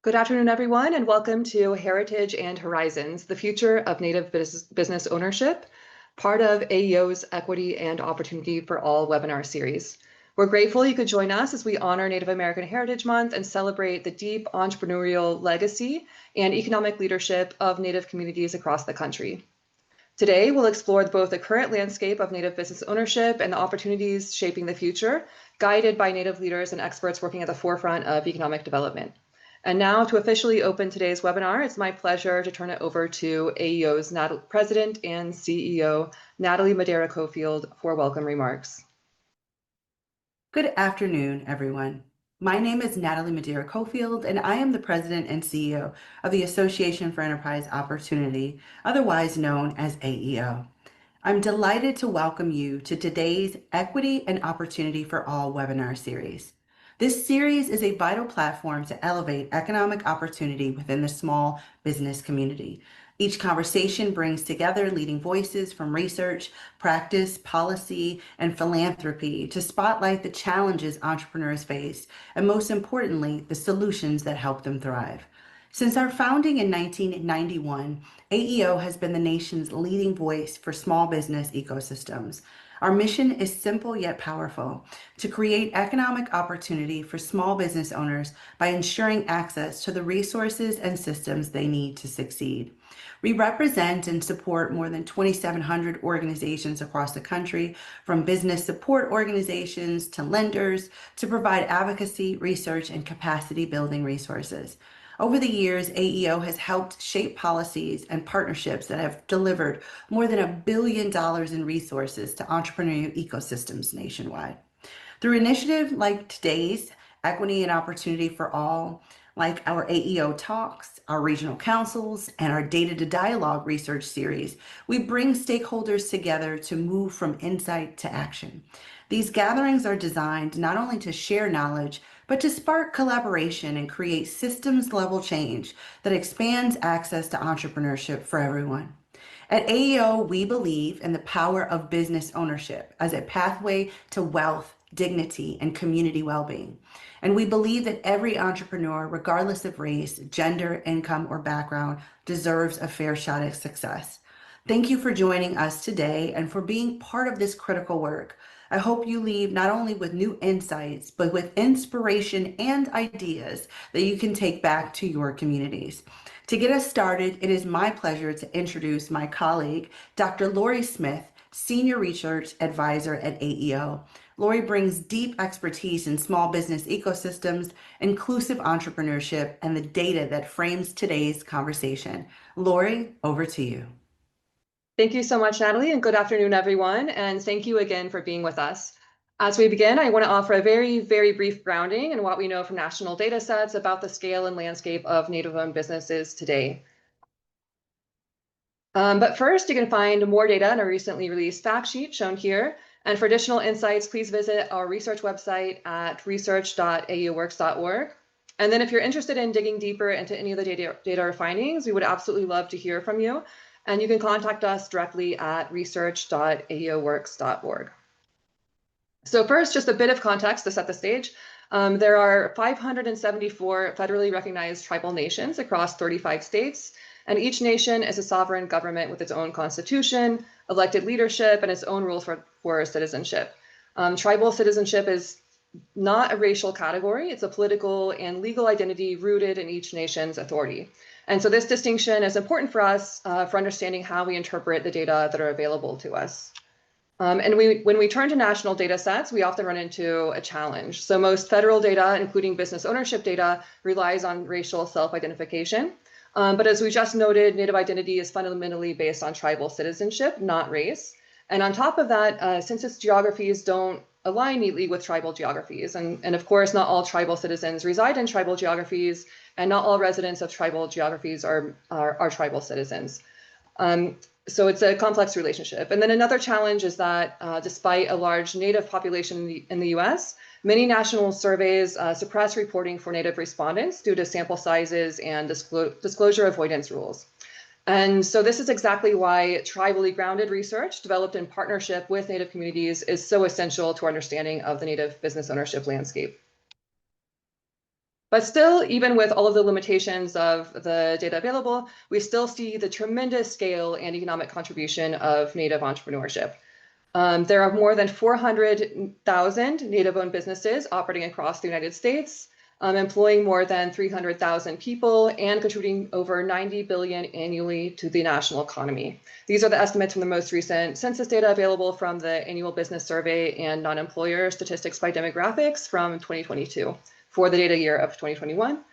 Good afternoon, everyone, and welcome to Heritage and Horizons, the future of Native business ownership, part of AEO's Equity and Opportunity for All webinar series. We're grateful you could join us as we honor Native American Heritage Month and celebrate the deep entrepreneurial legacy and economic leadership of Native communities across the country. Today, we'll explore both the current landscape of Native business ownership and the opportunities shaping the future, guided by Native leaders and experts working at the forefront of economic development. And now, to officially open today's webinar, it's my pleasure to turn it over to AEO's President and CEO, Natalie Madeira-Cofield, for welcome remarks. Good afternoon, everyone. My name is Natalie Madeira-Cofield, and I am the President and CEO of the Association for Enterprise Opportunity, otherwise known as AEO. I'm delighted to welcome you to today's Equity and Opportunity for All webinar series. This series is a vital platform to elevate economic opportunity within the small business community. Each conversation brings together leading voices from research, practice, policy, and philanthropy to spotlight the challenges entrepreneurs face, and most importantly, the solutions that help them thrive. Since our founding in 1991, AEO has been the nation's leading voice for small business ecosystems. Our mission is simple yet powerful: to create economic opportunity for small business owners by ensuring access to the resources and systems they need to succeed. We represent and support more than 2,700 organizations across the country, from business support organizations to lenders, to provide advocacy, research, and capacity building resources. Over the years, AEO has helped shape policies and partnerships that have delivered more than $1 billion in resources to entrepreneurial ecosystems nationwide. Through initiatives like today's Equity and Opportunity for All, like our AEO Talks, our regional councils, and our Data to Dialogue research series, we bring stakeholders together to move from insight to action. These gatherings are designed not only to share knowledge, but to spark collaboration and create systems-level change that expands access to entrepreneurship for everyone. At AEO, we believe in the power of business ownership as a pathway to wealth, dignity, and community well-being. And we believe that every entrepreneur, regardless of race, gender, income, or background, deserves a fair shot at success. Thank you for joining us today and for being part of this critical work. I hope you leave not only with new insights, but with inspiration and ideas that you can take back to your communities. To get us started, it is my pleasure to introduce my colleague, Dr. Lori Smith, Senior Research Advisor at AEO. Lori brings deep expertise in small business ecosystems, inclusive entrepreneurship, and the data that frames today's conversation. Lori, over to you. Thank you so much, Natalie, and good afternoon, everyone. And thank you again for being with us. As we begin, I want to offer a very, very brief grounding in what we know from national data sets about the scale and landscape of Native-owned businesses today. But first, you can find more data in a recently released fact sheet shown here. And for additional insights, please visit our research website at research.aeoworks.org. And then if you're interested in digging deeper into any of the data or findings, we would absolutely love to hear from you. And you can contact us directly at research.aeoworks.org. So first, just a bit of context to set the stage. There are 574 federally recognized tribal nations across 35 states. And each nation is a sovereign government with its own constitution, elected leadership, and its own rules for citizenship. Tribal citizenship is not a racial category. It's a political and legal identity rooted in each nation's authority. And so this distinction is important for us for understanding how we interpret the data that are available to us. And when we turn to national data sets, we often run into a challenge. So most federal data, including business ownership data, relies on racial self-identification. But as we just noted, Native identity is fundamentally based on tribal citizenship, not race. And on top of that, census geographies don't align neatly with tribal geographies. And of course, not all tribal citizens reside in tribal geographies, and not all residents of tribal geographies are tribal citizens. So it's a complex relationship. And then another challenge is that despite a large Native population in the US, many national surveys suppress reporting for Native respondents due to sample sizes and disclosure avoidance rules. And so this is exactly why tribally grounded research developed in partnership with Native communities is so essential to our understanding of the Native business ownership landscape. But still, even with all of the limitations of the data available, we still see the tremendous scale and economic contribution of Native entrepreneurship. There are more than 400,000 Native-owned businesses operating across the United States, employing more than 300,000 people and contributing over 90 billion annually to the national economy. These are the estimates from the most recent census data available from the Annual Business Survey and Non-Employer Statistics by Demographics from 2022 for the data year of 2021.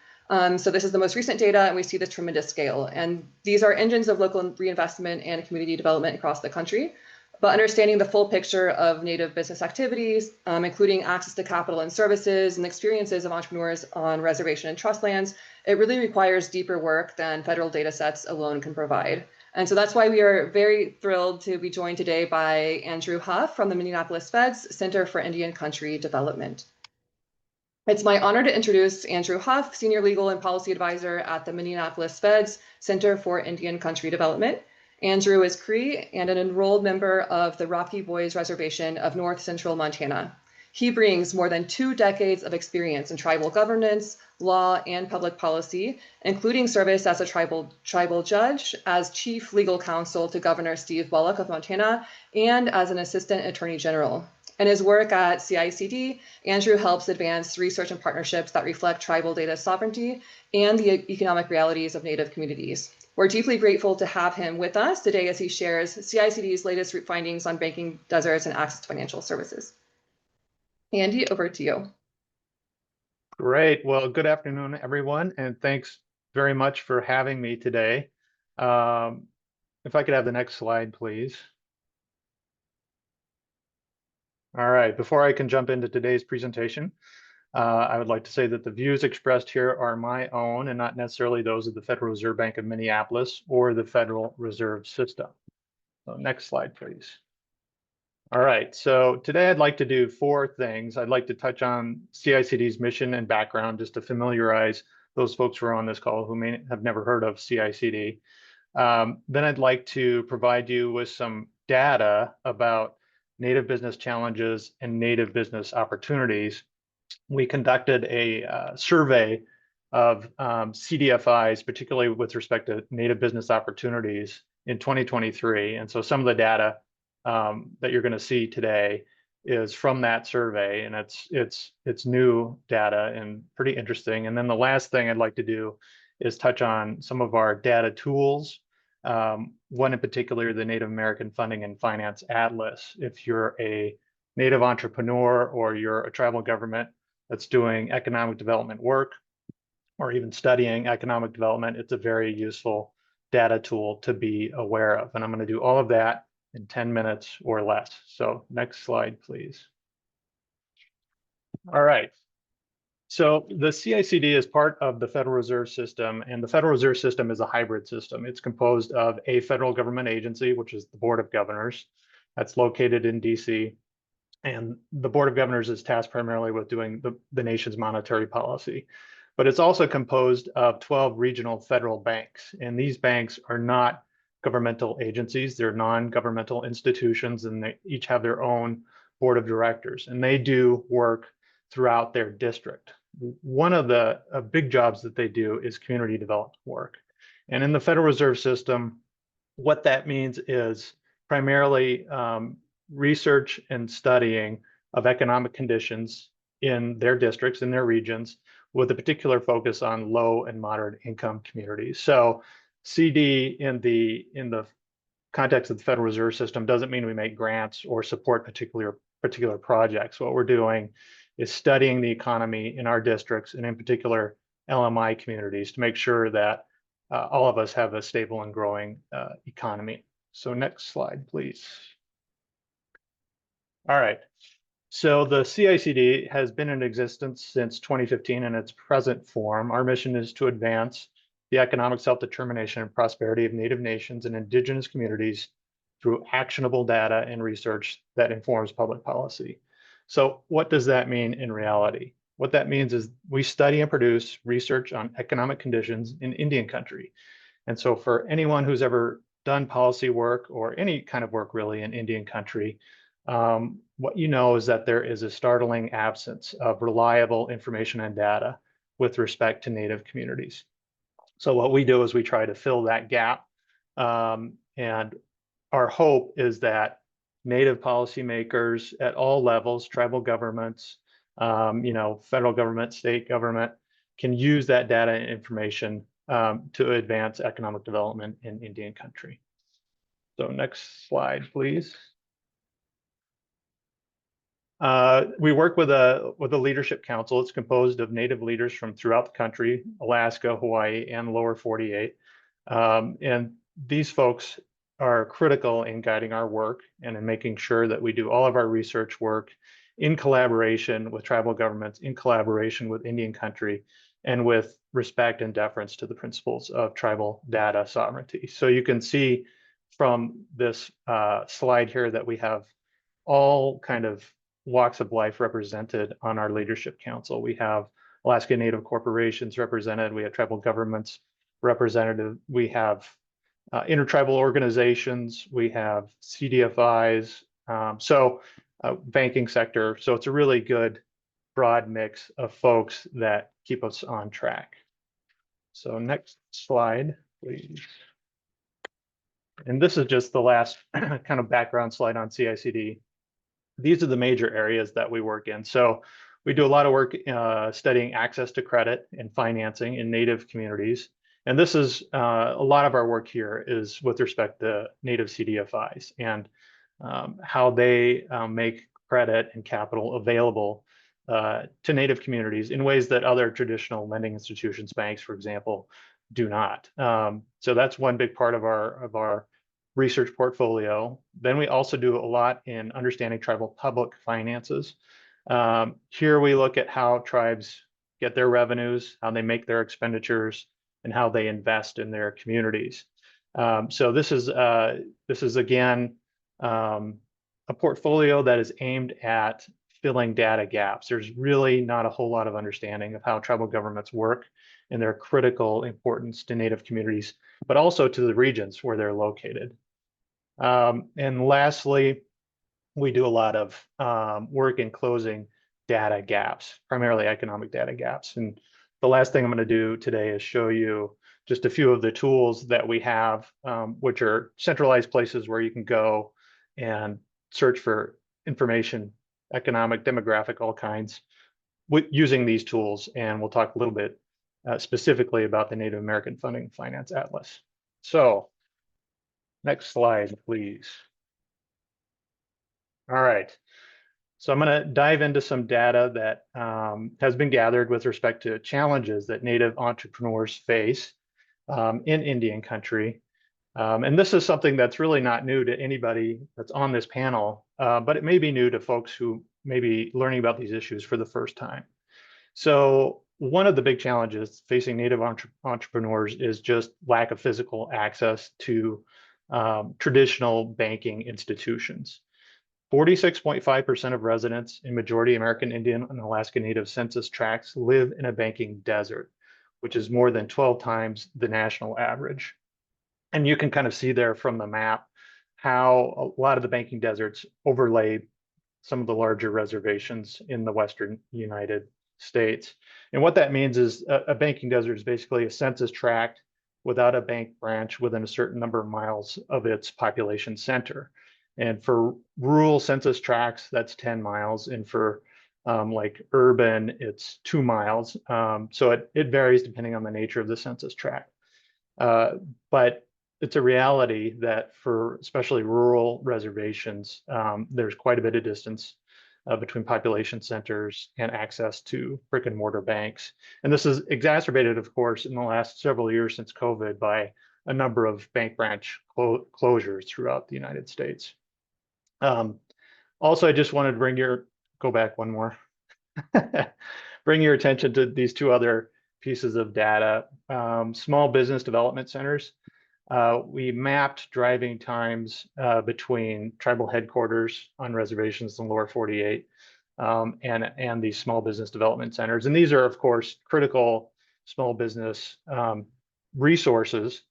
So this is the most recent data, and we see this tremendous scale. And these are engines of local reinvestment and community development across the country. But understanding the full picture of Native business activities, including access to capital and services and experiences of entrepreneurs on reservation and trust lands, it really requires deeper work than federal data sets alone can provide. And so that's why we are very thrilled to be joined today by Andrew Huff from the Minneapolis Fed's Center for Indian Country Development. It's my honor to introduce Andrew Huff, Senior Legal and Policy Advisor at the Minneapolis Fed's Center for Indian Country Development. Andrew is Cree and an enrolled member of the Rocky Boys Reservation of North Central Montana. He brings more than 2 decades of experience in tribal governance, law, and public policy, including service as a tribal judge, as chief legal counsel to Governor Steve Bullock of Montana, and as an assistant attorney general. In his work at CICD, Andrew helps advance research and partnerships that reflect tribal data sovereignty and the economic realities of Native communities. We're deeply grateful to have him with us today as he shares CICD's latest findings on banking deserts and access to financial services. Andy, over to you. Great. Well, good afternoon, everyone, and thanks very much for having me today. If I could have the next slide, please. All right, before I can jump into today's presentation, I would like to say that the views expressed here are my own and not necessarily those of the Federal Reserve Bank of Minneapolis or the Federal Reserve System. So next slide, please. All right, so today I'd like to do 4 things. I'd like to touch on CICD's mission and background, just to familiarize those folks who are on this call who may have never heard of CICD. Then I'd like to provide you with some data about Native business challenges and Native business opportunities. We conducted a survey of CDFIs, particularly with respect to Native business opportunities in 2023. And so some of the data that you're going to see today is from that survey, and it's new data and pretty interesting. And then the last thing I'd like to do is touch on some of our data tools. One in particular, the Native American Funding and Finance Atlas. If you're a Native entrepreneur or you're a tribal government that's doing economic development work or even studying economic development, it's a very useful data tool to be aware of. And I'm going to do all of that in 10 minutes or less. So next slide, please. All right. So the CICD is part of the Federal Reserve System, and the Federal Reserve System is a hybrid system. It's composed of a federal government agency, which is the Board of Governors, that's located in DC. And the Board of Governors is tasked primarily with doing the nation's monetary policy. But it's also composed of 12 regional federal banks. And these banks are not governmental agencies. They're non-governmental institutions, and they each have their own board of directors. And they do work throughout their district. One of the big jobs that they do is community development work. And in the Federal Reserve System, what that means is primarily research and studying of economic conditions in their districts, in their regions, with a particular focus on low and moderate income communities. So CD in the context of the Federal Reserve System doesn't mean we make grants or support particular projects. What we're doing is studying the economy in our districts, and in particular LMI communities, to make sure that all of us have a stable and growing economy. So next slide, please. All right. So the CICD has been in existence since 2015 in its present form. Our mission is to advance the economic self-determination and prosperity of Native nations and indigenous communities through actionable data and research that informs public policy. So what does that mean in reality? What that means is we study and produce research on economic conditions in Indian country. And so for anyone who's ever done policy work or any kind of work really in Indian country, what you know is that there is a startling absence of reliable information and data with respect to Native communities. So what we do is we try to fill that gap. And our hope is that Native policymakers at all levels, tribal governments, federal government, state government, can use that data and information to advance economic development in Indian country. So next slide, please. We work with a leadership council. It's composed of Native leaders from throughout the country, Alaska, Hawaii, and lower 48. And these folks are critical in guiding our work and in making sure that we do all of our research work in collaboration with tribal governments, in collaboration with Indian country, and with respect and deference to the principles of tribal data sovereignty. So you can see from this slide here that we have all kind of walks of life represented on our leadership council. We have Alaska Native corporations represented, we have tribal governments represented, we have intertribal organizations, we have CDFIs, banking sector. So it's a really good broad mix of folks that keep us on track. So next slide, please. And this is just the last kind of background slide on CICD. These are the major areas that we work in. So we do a lot of work studying access to credit and financing in Native communities. And this is a lot of our work here is with respect to Native CDFIs and how they make credit and capital available to Native communities in ways that other traditional lending institutions, banks, for example, do not. So that's one big part of our research portfolio. Then we also do a lot in understanding tribal public finances. Here we look at how tribes get their revenues, how they make their expenditures, and how they invest in their communities. So this is again a portfolio that is aimed at filling data gaps. There's really not a whole lot of understanding of how tribal governments work and their critical importance to Native communities, but also to the regions where they're located. And lastly, we do a lot of work in closing data gaps, primarily economic data gaps. And the last thing I'm going to do today is show you just a few of the tools that we have, which are centralized places where you can go and search for information, economic, demographic, all kinds, using these tools. And we'll talk a little bit specifically about the Native American Funding Finance Atlas. So next slide, please. All right. So I'm going to dive into some data that has been gathered with respect to challenges that Native entrepreneurs face in Indian country. And this is something that's really not new to anybody that's on this panel, but it may be new to folks who may be learning about these issues for the first time. So one of the big challenges facing Native entrepreneurs is just lack of physical access to traditional banking institutions. 46.5% of residents in majority American Indian and Alaska Native census tracts live in a banking desert, which is more than 12 times the national average. And you can kind of see there from the map how a lot of the banking deserts overlay some of the larger reservations in the Western United States. And what that means is a banking desert is basically a census tract without a bank branch within a certain number of miles of its population center. And for rural census tracts, that's 10 miles. And for like urban, it's 2 miles. So it varies depending on the nature of the census tract. But it's a reality that for especially rural reservations, there's quite a bit of distance between population centers and access to brick and mortar banks. And this is exacerbated, of course, in the last several years since COVID by a number of bank branch closures throughout the United States. Also, I just wanted to go back one more, bring your attention to these two other pieces of data. Small business development centers. We mapped driving times between tribal headquarters on reservations in the lower 48 and these small business development centers. And these are, of course, critical small business resources,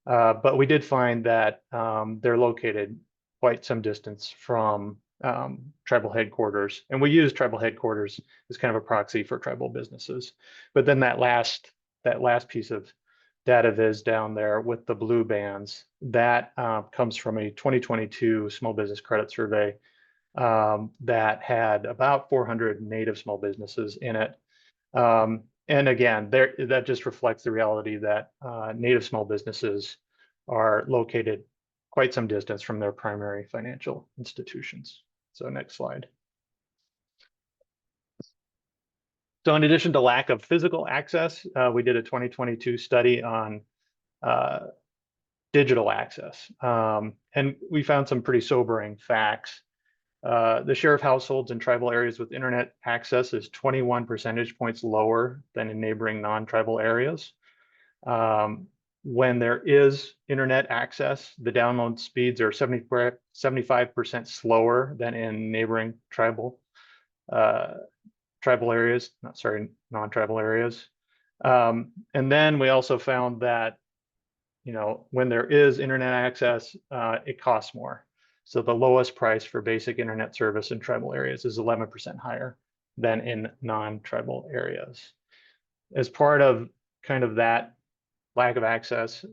but we did find that they're located quite some distance from tribal headquarters. And we use tribal headquarters as kind of a proxy for tribal businesses. But then that last piece of data viz down there with the blue bands, that comes from a 2022 small business credit survey that had about 400 native small businesses in it. And again, that just reflects the reality that native small businesses are located quite some distance from their primary financial institutions. So next slide. So in addition to lack of physical access, we did a 2022 study on digital access. And we found some pretty sobering facts. The share of households in tribal areas with internet access is 21 percentage points lower than in neighboring non-tribal areas. When there is internet access, the download speeds are 75% slower than in neighboring areas, non-tribal areas. And then we also found that, when there is internet access, it costs more. So the lowest price for basic internet service in tribal areas is 11% higher than in non-tribal areas. As part of kind of that lack of access,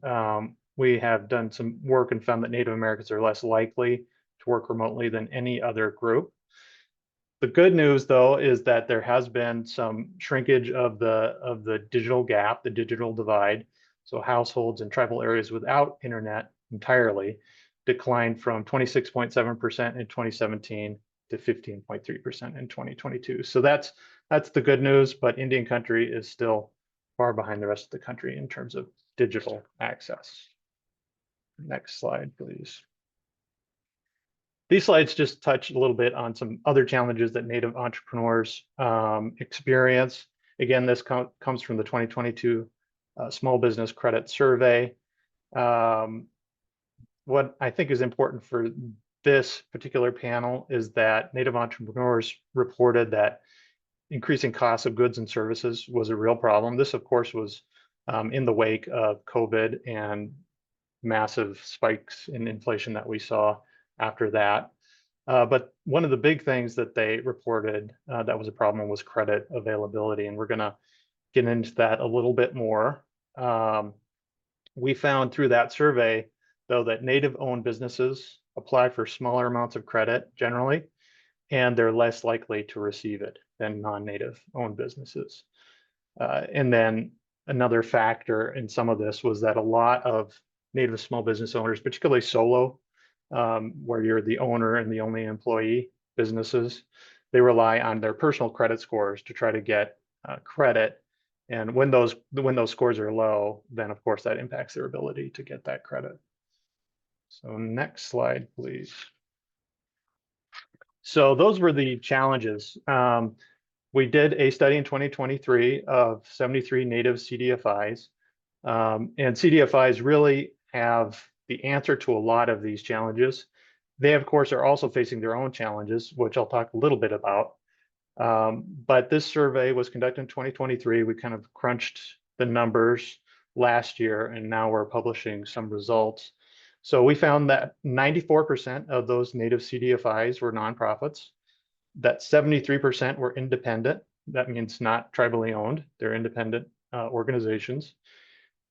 we have done some work and found that Native Americans are less likely to work remotely than any other group. The good news, though, is that there has been some shrinkage of the digital gap, the digital divide. So households in tribal areas without internet entirely declined from 26.7% in 2017 to 15.3% in 2022. So that's the good news, but Indian country is still far behind the rest of the country in terms of digital access. Next slide, please. These slides just touch a little bit on some other challenges that Native entrepreneurs experience. Again, this comes from the 2022 Small Business Credit Survey. What I think is important for this particular panel is that Native entrepreneurs reported that increasing costs of goods and services was a real problem. This, of course, was in the wake of COVID and massive spikes in inflation that we saw after that. But one of the big things that they reported that was a problem was credit availability. And we're going to get into that a little bit more. We found through that survey, though, that Native-owned businesses apply for smaller amounts of credit generally, and they're less likely to receive it than non-Native-owned businesses. And then another factor in some of this was that a lot of Native small business owners, particularly solo, where you're the owner and the only employee businesses, they rely on their personal credit scores to try to get credit. And when those scores are low, then of course that impacts their ability to get that credit. So next slide, please. So those were the challenges. We did a study in 2023 of 73 Native CDFIs, and CDFIs really have the answer to a lot of these challenges. They, of course, are also facing their own challenges, which I'll talk a little bit about. But this survey was conducted in 2023. We kind of crunched the numbers last year, and now we're publishing some results. So we found that 94% of those Native CDFIs were nonprofits, that 73% were independent. That means not tribally owned. They're independent organizations.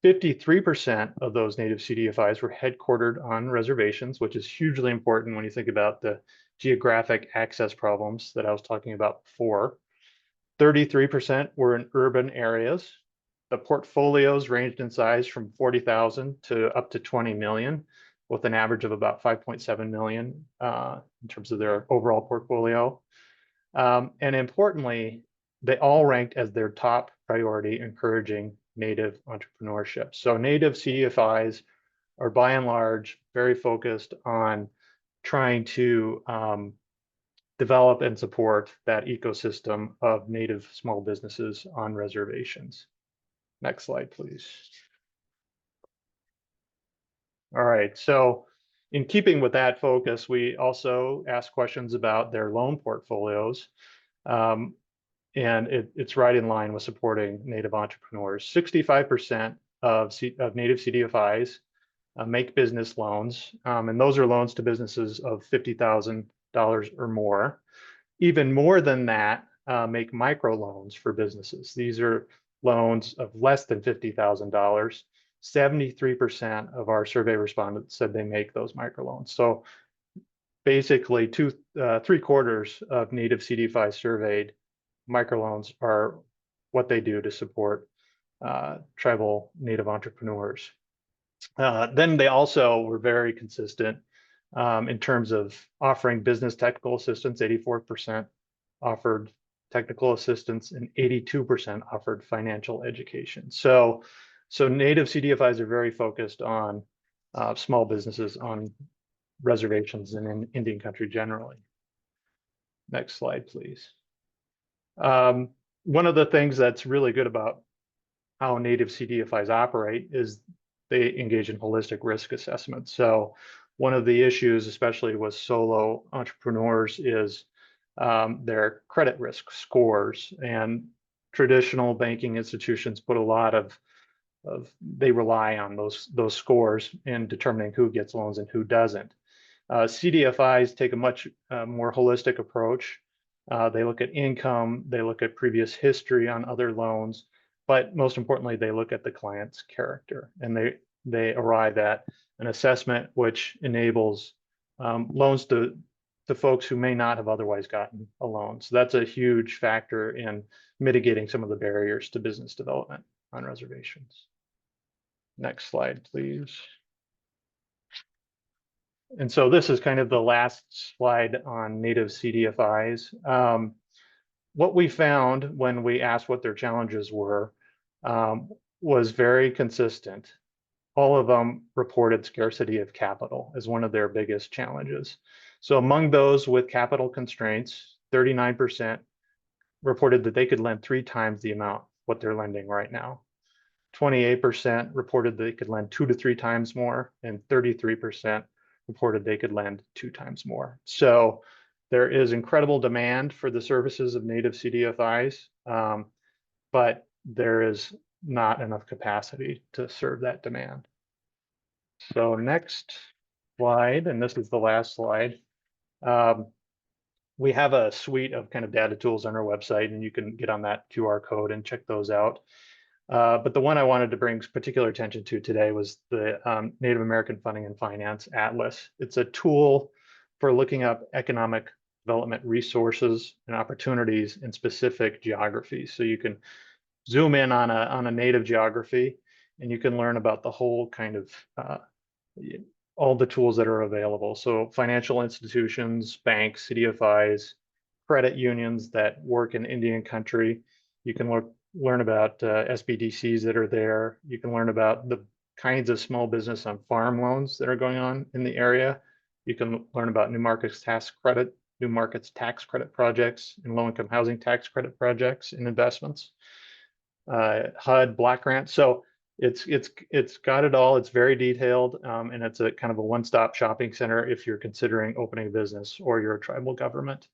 53% of those Native CDFIs were headquartered on reservations, which is hugely important when you think about the geographic access problems that I was talking about before. 33% were in urban areas. The portfolios ranged in size from 40,000 to up to 20 million, with an average of about 5.7 million in terms of their overall portfolio. And importantly, they all ranked as their top priority encouraging Native entrepreneurship. So Native CDFIs are by and large very focused on trying to develop and support that ecosystem of Native small businesses on reservations. Next slide, please. All right, so in keeping with that focus, we also asked questions about their loan portfolios. And it's right in line with supporting Native entrepreneurs. 65% of Native CDFIs make business loans, and those are loans to businesses of $50,000 or more. Even more than that, make microloans for businesses. These are loans of less than $50,000. 73% of our survey respondents said they make those microloans. So basically, 3/4 of Native CDFI surveyed microloans are what they do to support tribal Native entrepreneurs. Then they also were very consistent in terms of offering business technical assistance. 84% offered technical assistance and 82% offered financial education. So Native CDFIs are very focused on small businesses on reservations and in Indian country generally. Next slide, please. One of the things that's really good about how Native CDFIs operate is they engage in holistic risk assessment. So one of the issues, especially with solo entrepreneurs, is their credit risk scores. And traditional banking institutions put a lot of they rely on those scores in determining who gets loans and who doesn't. CDFIs take a much more holistic approach. They look at income, they look at previous history on other loans, but most importantly, they look at the client's character, and they arrive at an assessment which enables loans to folks who may not have otherwise gotten a loan. So that's a huge factor in mitigating some of the barriers to business development on reservations. Next slide, please. And so this is kind of the last slide on Native CDFIs. What we found when we asked what their challenges were was very consistent. All of them reported scarcity of capital as one of their biggest challenges. So among those with capital constraints, 39% reported that they could lend 3 times the amount what they're lending right now. 28% reported they could lend 2 to 3 times more, and 33% reported they could lend 2 times more. So there is incredible demand for the services of Native CDFIs, but there is not enough capacity to serve that demand. So next slide, and this is the last slide. We have a suite of kind of data tools on our website, and you can get on that QR code and check those out. But the one I wanted to bring particular attention to today was the Native American Funding and Finance Atlas. It's a tool for looking up economic development resources and opportunities in specific geographies. So you can zoom in on a native geography, and you can learn about the whole kind of all the tools that are available. So financial institutions, banks, CDFIs, credit unions that work in Indian country. You can learn about SBDCs that are there. You can learn about the kinds of small business on farm loans that are going on in the area. You can learn about new markets tax credit projects, and low-income housing tax credit projects and investments. HUD, block grants. So it's got it all. It's very detailed, and it's a kind of a one-stop shopping center if you're considering opening a business or you're a tribal government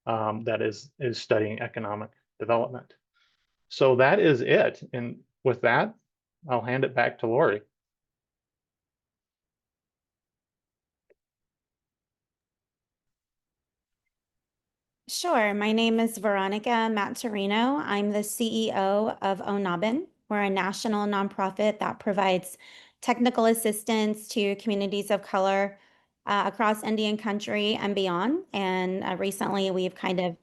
that is studying economic development. So that is it. And with that, I'll hand it back to Lori. Sure. My name is Veronica Maturino. I'm the CEO of ONABN. We're a national nonprofit that provides technical assistance to communities of color across Indian country and beyond. And recently, we've kind of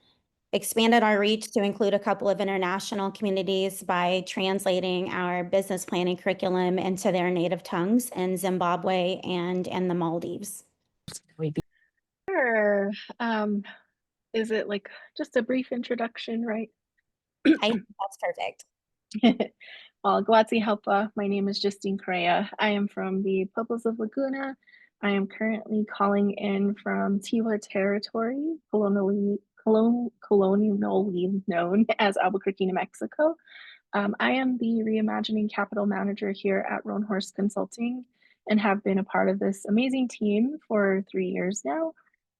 expanded our reach to include a couple of international communities by translating our business planning curriculum into their native tongues in Zimbabwe and in the Maldives. Sure. Is it like just a brief introduction, right? That's perfect. Well, Gwazi Helpa, my name is Justine Correa. I am from the Pueblos of Laguna. I am currently calling in from Tiwa Territory, colonially known as Albuquerque, New Mexico. I am the Reimagining Capital Manager here at Roan Horse Consulting and have been a part of this amazing team for 3 years now.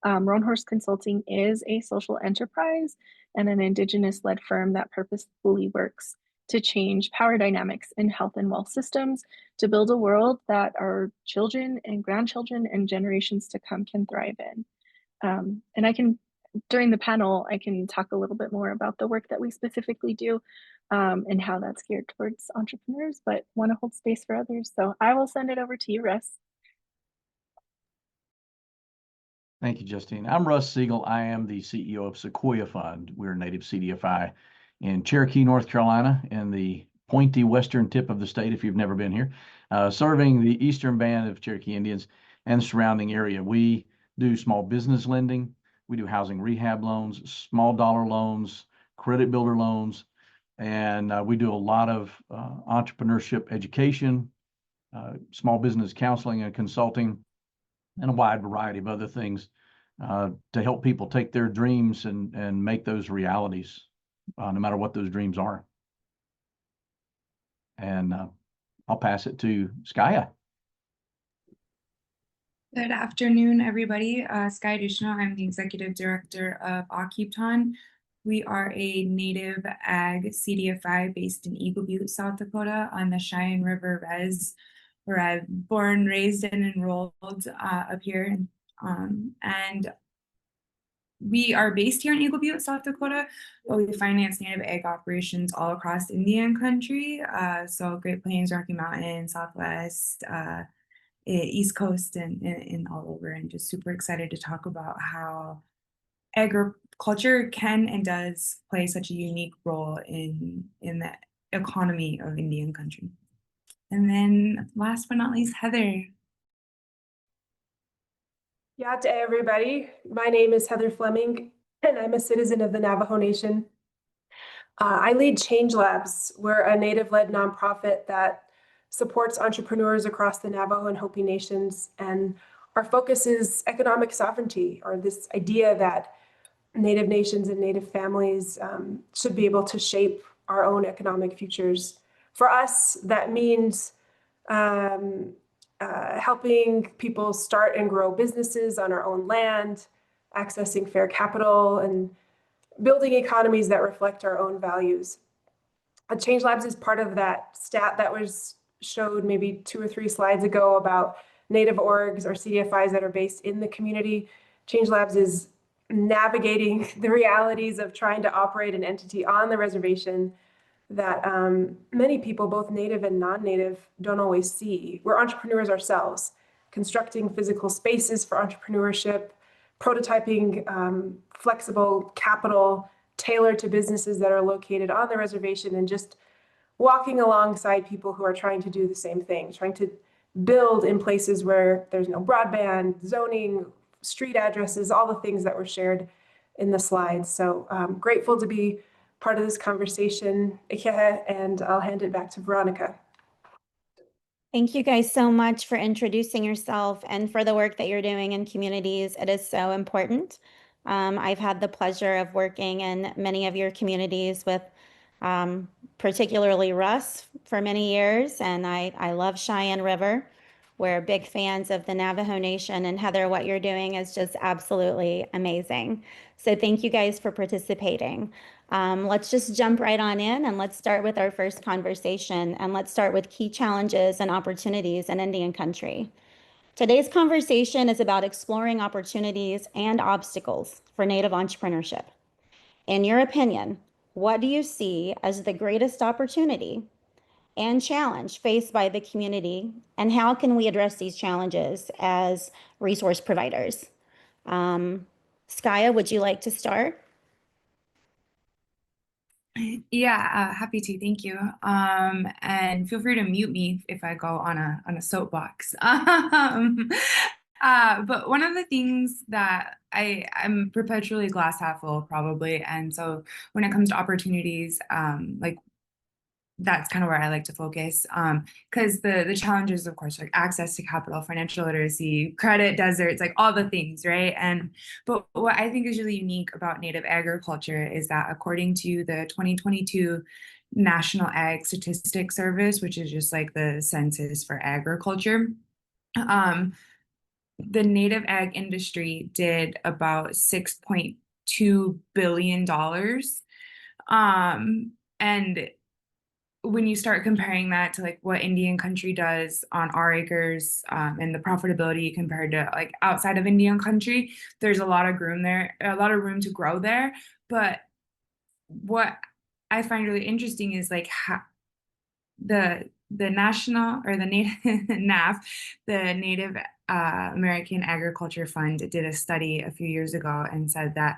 Roan Horse Consulting is a social enterprise and an Indigenous-led firm that purposefully works to change power dynamics in health and wealth systems to build a world that our children and grandchildren and generations to come can thrive in. And during the panel, I can talk a little bit more about the work that we specifically do and how that's geared towards entrepreneurs, but want to hold space for others. So I will send it over to you, Russ. Thank you, Justine. I'm Russ Siegel. I am the CEO of Sequoia Fund. We're a native CDFI in Cherokee, North Carolina, in the pointy western tip of the state, if you've never been here, serving the eastern band of Cherokee Indians and the surrounding area. We do small business lending. We do housing rehab loans, small dollar loans, credit builder loans, and we do a lot of entrepreneurship education, small business counseling and consulting, and a wide variety of other things to help people take their dreams and make those realities, no matter what those dreams are. And I'll pass it to Skya. Good afternoon, everybody. Skya Dushna, I'm the Executive Director of Occupton. We are a native ag CDFI based in Eagle Butte, South Dakota on the Cheyenne River Res, where I'm born, raised, and enrolled up here. And we are based here in Eagle Butte, South Dakota, but we finance native ag operations all across Indian country. So Great Plains, Rocky Mountain, Southwest, East Coast, and all over, and just super excited to talk about how agriculture can and does play such a unique role in the economy of Indian country. And then last but not least, Heather. Yat everybody. My name is Heather Fleming, and I'm a citizen of the Navajo Nation. I lead Change Labs. We're a native-led nonprofit that supports entrepreneurs across the Navajo and Hopi nations, and our focus is economic sovereignty, or this idea that Native nations and Native families should be able to shape our own economic futures. For us, that means helping people start and grow businesses on our own land, accessing fair capital, and building economies that reflect our own values. Change Labs is part of that stat that was showed maybe 2 or 3 slides ago about Native orgs or CDFIs that are based in the community. Change Labs is navigating the realities of trying to operate an entity on the reservation that many people, both native and non-native, don't always see. We're entrepreneurs ourselves, constructing physical spaces for entrepreneurship, prototyping flexible capital tailored to businesses that are located on the reservation, and just walking alongside people who are trying to do the same thing, trying to build in places where there's no broadband, zoning, street addresses, all the things that were shared in the slides. So grateful to be part of this conversation, and I'll hand it back to Veronica. Thank you guys so much for introducing yourself and for the work that you're doing in communities. It is so important. I've had the pleasure of working in many of your communities with particularly Russ for many years, and I love Cheyenne River. We're big fans of the Navajo Nation, and Heather, what you're doing is just absolutely amazing. So thank you guys for participating. Let's just jump right on in, and let's start with our first conversation, and let's start with key challenges and opportunities in Indian country. Today's conversation is about exploring opportunities and obstacles for Native entrepreneurship. In your opinion, what do you see as the greatest opportunity and challenge faced by the community, and how can we address these challenges as resource providers? Skya, would you like to start? Yeah, happy to. Thank you. And feel free to mute me if I go on a soapbox. But one of the things that I'm perpetually glass half full, probably, and so when it comes to opportunities, like that's kind of where I like to focus, because the challenges, of course, like access to capital, financial literacy, credit deserts, like all the things, right? But what I think is really unique about Native agriculture is that according to the 2022 National Ag Statistics Service, which is just like the census for agriculture, the Native ag industry did about $6.2 billion. And when you start comparing that to like what Indian country does on our acres, and the profitability compared to like outside of Indian country, there's a lot of room there, a lot of room to grow there. But what I find really interesting is like how the national or the native NAF, the Native American Agriculture Fund, did a study a few years ago and said that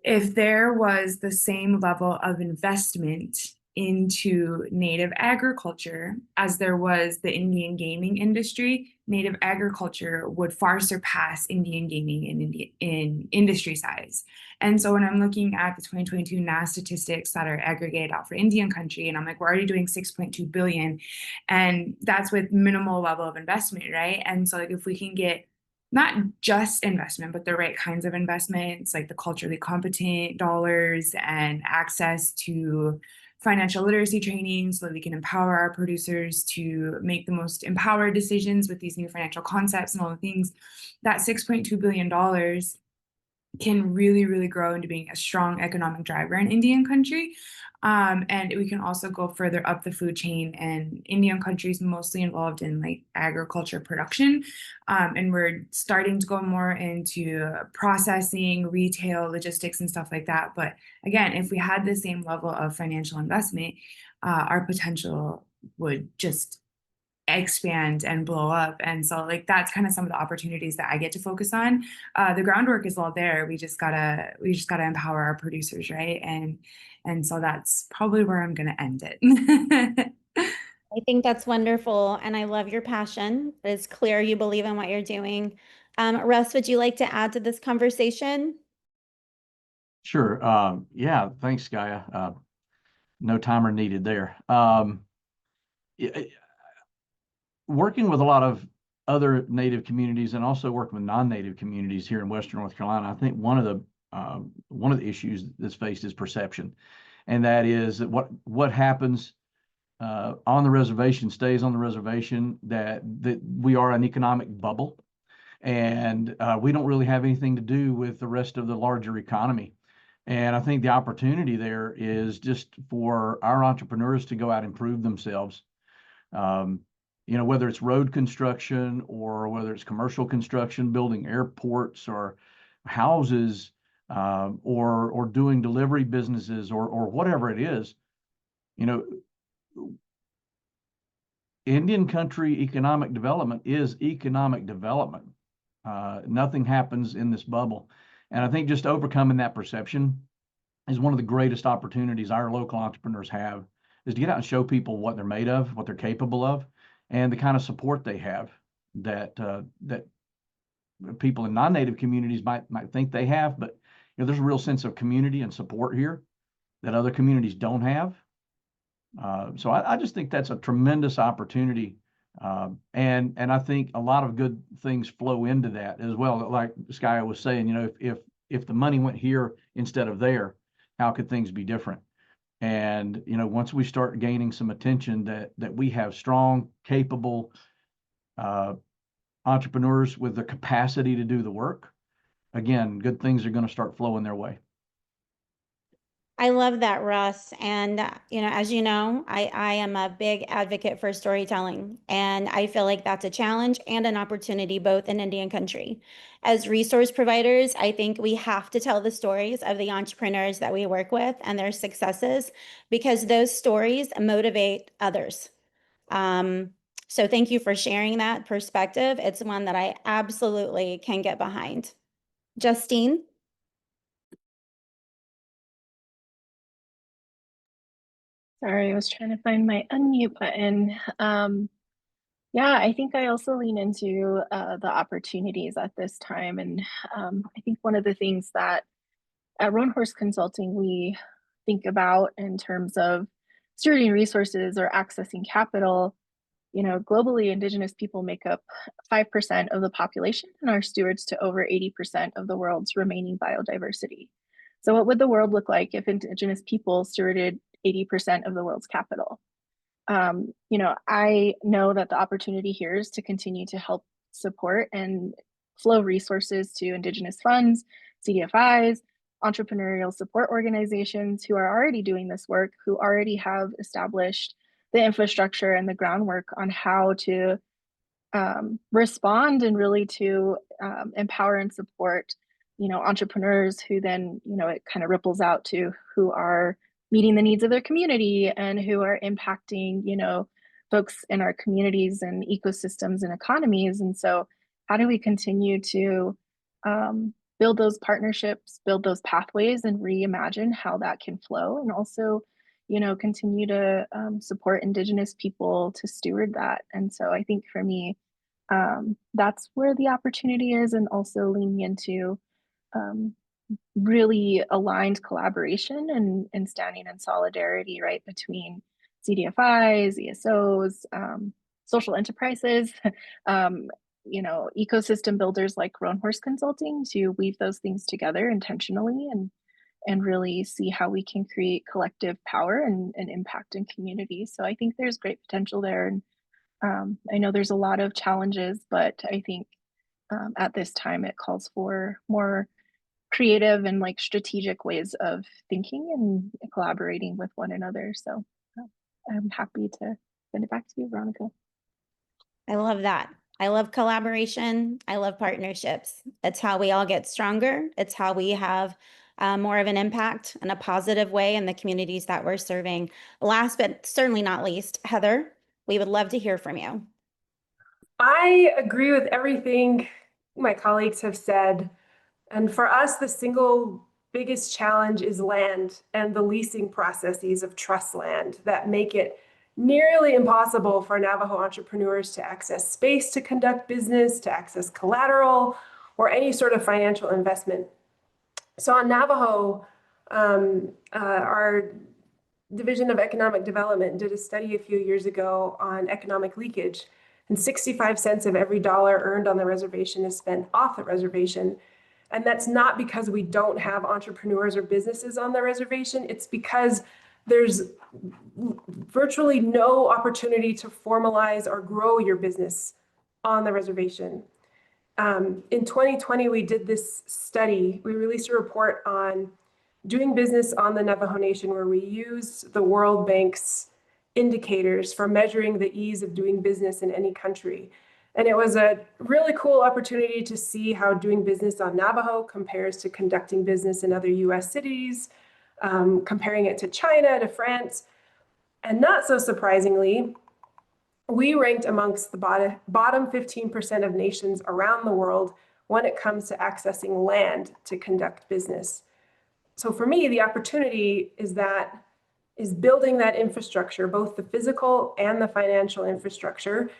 if there was the same level of investment into native agriculture as there was the Indian gaming industry, native agriculture would far surpass Indian gaming in industry size. And so when I'm looking at the 2022 NAS statistics that are aggregated out for Indian country, and I'm like, we're already doing 6.2 billion, and that's with minimal level of investment, right? And so like if we can get not just investment, but the right kinds of investments, like the culturally competent dollars and access to financial literacy training so that we can empower our producers to make the most empowered decisions with these new financial concepts and all the things, that $6.2 billion can really, really grow into being a strong economic driver in Indian country. And we can also go further up the food chain, and Indian country is mostly involved in like agriculture production. And we're starting to go more into processing, retail, logistics, and stuff like that. But again, if we had the same level of financial investment, our potential would just expand and blow up. And so like that's kind of some of the opportunities that I get to focus on. The groundwork is all there. We just gotta empower our producers, right? And so that's probably where I'm gonna end it. I think that's wonderful, and I love your passion. It's clear you believe in what you're doing. Russ, would you like to add to this conversation? Sure. Yeah, thanks, Gaia. No timer needed there. Working with a lot of other Native communities and also working with non-Native communities here in Western North Carolina, I think one of the issues that's faced is perception, and that is that what happens on the reservation stays on the reservation. That we are an economic bubble, and we don't really have anything to do with the rest of the larger economy. And I think the opportunity there is just for our entrepreneurs to go out and prove themselves. Whether it's road construction or whether it's commercial construction, building airports or houses, or doing delivery businesses or whatever it is, Indian country economic development is economic development. Nothing happens in this bubble. And I think just overcoming that perception is one of the greatest opportunities our local entrepreneurs have, is to get out and show people what they're made of, what they're capable of, and the kind of support they have that people in non-Native communities might think they have. But there's a real sense of community and support here that other communities don't have. So I just think that's a tremendous opportunity. And I think a lot of good things flow into that as well. Like Skye was saying, if the money went here instead of there, how could things be different? And once we start gaining some attention that we have strong, capable entrepreneurs with the capacity to do the work, again, good things are going to start flowing their way. I love that, Russ. And, as you know, I am a big advocate for storytelling, and I feel like that's a challenge and an opportunity both in Indian country. As resource providers, I think we have to tell the stories of the entrepreneurs that we work with and their successes, because those stories motivate others. So thank you for sharing that perspective. It's one that I absolutely can get behind. Justine? Sorry, I was trying to find my unmute button. Yeah, I think I also lean into the opportunities at this time. And I think one of the things that at Roan Horse Consulting we think about in terms of stewarding resources or accessing capital, globally, Indigenous people make up 5% of the population and are stewards to over 80% of the world's remaining biodiversity. So what would the world look like if Indigenous people stewarded 80% of the world's capital? I know that the opportunity here is to continue to help support and flow resources to Indigenous funds, CDFIs, entrepreneurial support organizations who are already doing this work, who already have established the infrastructure and the groundwork on how to respond and really to empower and support, entrepreneurs who then, it kind of ripples out to who are meeting the needs of their community and who are impacting, folks in our communities and ecosystems and economies. And so how do we continue to build those partnerships, build those pathways, and reimagine how that can flow, and also continue to support Indigenous people to steward that. And so I think for me, that's where the opportunity is, and also leaning into um, really aligned collaboration and standing in solidarity, right, between CDFIs, ESOs, social enterprises, ecosystem builders like Roan Horse Consulting, to weave those things together intentionally and really see how we can create collective power and impact in communities. So I think there's great potential there. And I know there's a lot of challenges, but I think at this time it calls for more creative and like strategic ways of thinking and collaborating with one another. So I'm happy to send it back to you, Veronica. I love that. I love collaboration. I love partnerships. It's how we all get stronger. It's how we have more of an impact in a positive way in the communities that we're serving. Last but certainly not least, Heather, we would love to hear from you. I agree with everything my colleagues have said. And for us, the single biggest challenge is land and the leasing processes of trust land that make it nearly impossible for Navajo entrepreneurs to access space to conduct business, to access collateral, or any sort of financial investment. So on Navajo, our Division of Economic Development did a study a few years ago on economic leakage, and 65 cents of every dollar earned on the reservation is spent off the reservation. And that's not because we don't have entrepreneurs or businesses on the reservation. It's because there's virtually no opportunity to formalize or grow your business on the reservation. In 2020, we did this study. We released a report on doing business on the Navajo Nation, where we used the World Bank's indicators for measuring the ease of doing business in any country. And it was a really cool opportunity to see how doing business on Navajo compares to conducting business in other US cities, comparing it to China, to France. And not so surprisingly, we ranked amongst the bottom 15% of nations around the world when it comes to accessing land to conduct business. So for me, the opportunity is building that infrastructure, both the physical and the financial infrastructure,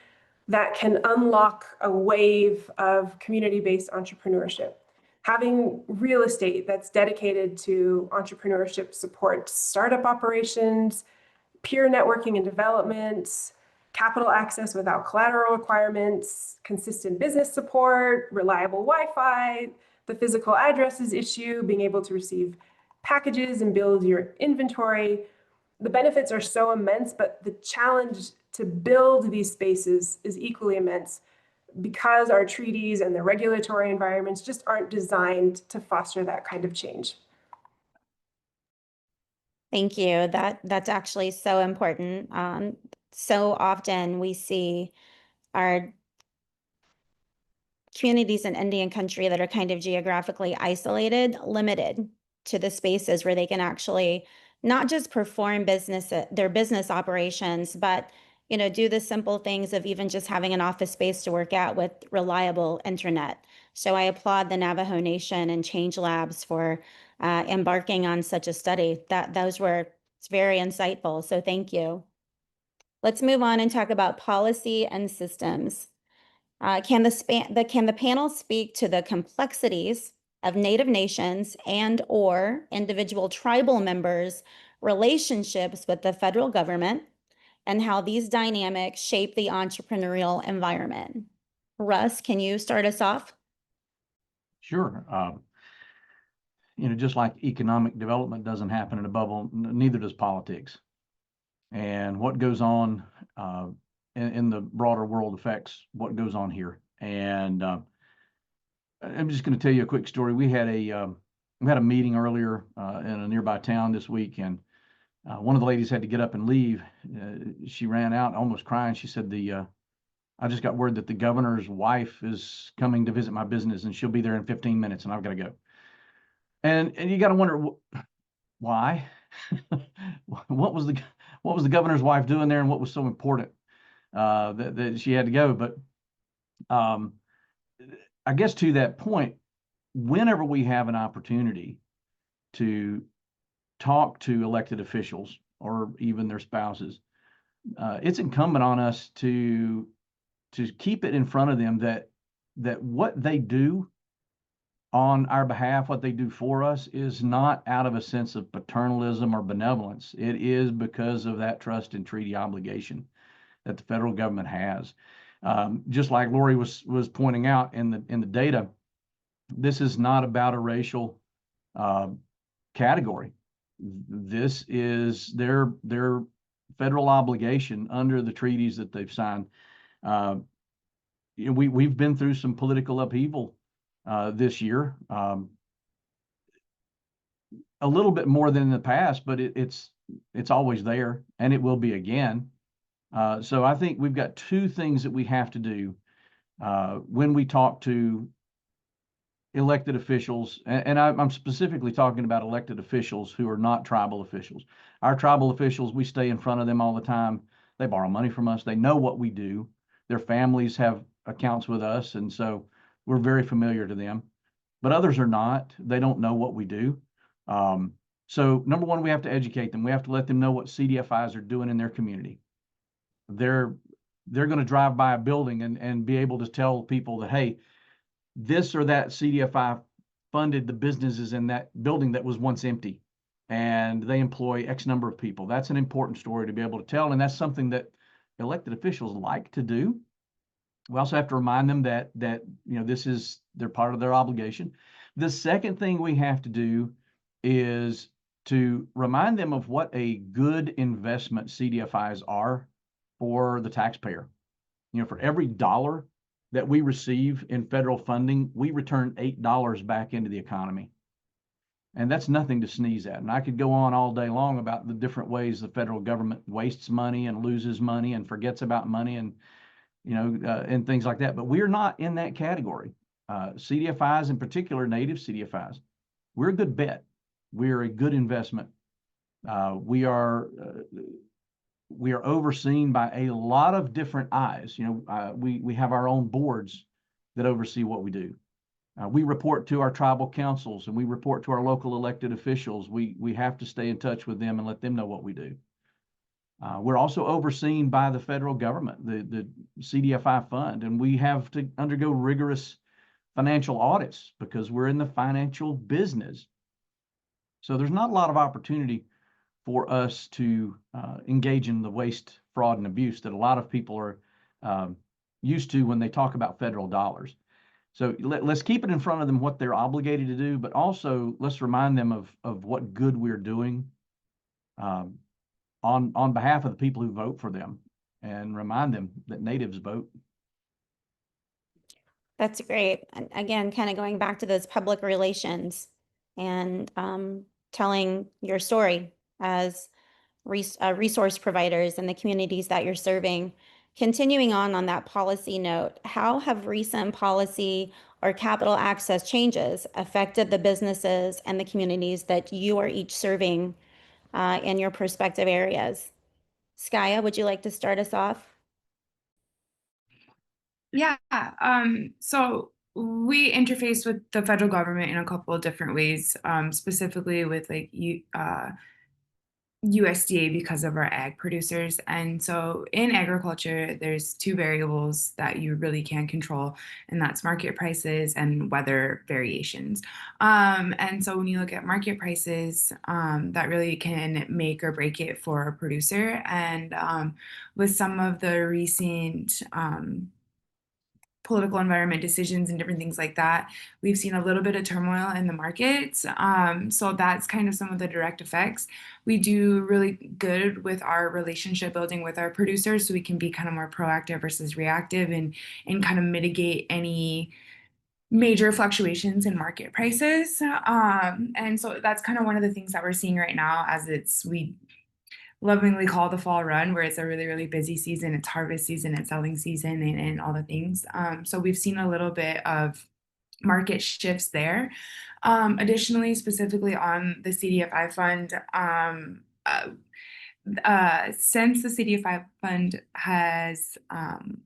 that can unlock a wave of community-based entrepreneurship. Having real estate that's dedicated to entrepreneurship supports startup operations, peer networking and development, capital access without collateral requirements, consistent business support, reliable Wi-Fi, the physical addresses issue, being able to receive packages and build your inventory. The benefits are so immense, but the challenge to build these spaces is equally immense because our treaties and the regulatory environments just aren't designed to foster that kind of change. Thank you. That's actually so important. So often we see our communities in Indian country that are kind of geographically isolated, limited to the spaces where they can actually not just perform their business operations, but do the simple things of even just having an office space to work at with reliable internet. So I applaud the Navajo Nation and Change Labs for embarking on such a study. It's very insightful. So thank you. Let's move on and talk about policy and systems. Can the panel speak to the complexities of Native nations and/or individual tribal members' relationships with the federal government and how these dynamics shape the entrepreneurial environment? Russ, can you start us off? Sure. Just like economic development doesn't happen in a bubble, neither does politics. And what goes on in the broader world affects what goes on here. And I'm just going to tell you a quick story. We had a we had a meeting earlier in a nearby town this week, and one of the ladies had to get up and leave. She ran out almost crying. She said, I just got word that the governor's wife is coming to visit my business, and she'll be there in 15 minutes, and I've got to go. And you got to wonder why. What was the governor's wife doing there, and what was so important that she had to go? But I guess to that point, whenever we have an opportunity to talk to elected officials or even their spouses, it's incumbent on us to keep it in front of them that what they do on our behalf, what they do for us, is not out of a sense of paternalism or benevolence. It is because of that trust and treaty obligation that the federal government has. Just like Lori was pointing out in the data, this is not about a racial category. This is their federal obligation under the treaties that they've signed. We've been through some political upheaval this year, a little bit more than in the past, but it's always there, and it will be again. So I think we've got two things that we have to do when we talk to elected officials, and I'm specifically talking about elected officials who are not tribal officials. Our tribal officials, we stay in front of them all the time. They borrow money from us. They know what we do. Their families have accounts with us, and so we're very familiar to them. But others are not. They don't know what we do. So number one, we have to educate them. We have to let them know what CDFIs are doing in their community. They're going to drive by a building and be able to tell people that, hey, this or that CDFI funded the businesses in that building that was once empty, and they employ X number of people. That's an important story to be able to tell, and that's something that elected officials like to do. We also have to remind them that this is they're part of their obligation. The second thing we have to do is to remind them of what a good investment CDFIs are for the taxpayer. For every dollar that we receive in federal funding, we return $8 back into the economy. And that's nothing to sneeze at. And I could go on all day long about the different ways the federal government wastes money and loses money and forgets about money and and things like that. But we're not in that category. CDFIs, in particular, native CDFIs, we're a good bet. We're a good investment. We are overseen by a lot of different eyes. We have our own boards that oversee what we do. We report to our tribal councils, and we report to our local elected officials. We have to stay in touch with them and let them know what we do. We're also overseen by the federal government, the CDFI fund, and we have to undergo rigorous financial audits because we're in the financial business. So there's not a lot of opportunity for us to engage in the waste, fraud, and abuse that a lot of people are used to when they talk about federal dollars. So let's keep it in front of them what they're obligated to do, but also let's remind them of what good we're doing on behalf of the people who vote for them, and remind them that natives vote. That's great. And again, kind of going back to those public relations and telling your story as resource providers in the communities that you're serving. Continuing on that policy note, how have recent policy or capital access changes affected the businesses and the communities that you are each serving in your prospective areas? Skaya, would you like to start us off? Yeah, so we interface with the federal government in a couple of different ways, specifically with USDA because of our ag producers. And so in agriculture, there's two variables that you really can't control, and that's market prices and weather variations. And so when you look at market prices, that really can make or break it for a producer. And with some of the recent political environment decisions and different things like that, we've seen a little bit of turmoil in the markets. So that's kind of some of the direct effects. We do really good with our relationship building with our producers, so we can be kind of more proactive versus reactive and kind of mitigate any major fluctuations in market prices. And so that's kind of one of the things that we're seeing right now, as we lovingly call the fall run, where it's a really, really busy season. It's harvest season and selling season and all the things. So we've seen a little bit of market shifts there. Additionally, specifically on the CDFI fund, since the CDFI fund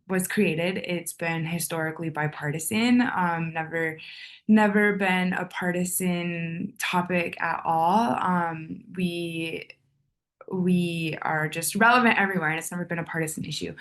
was created, it's been historically bipartisan. Never been a partisan topic at all. We are just relevant everywhere, and it's never been a partisan issue.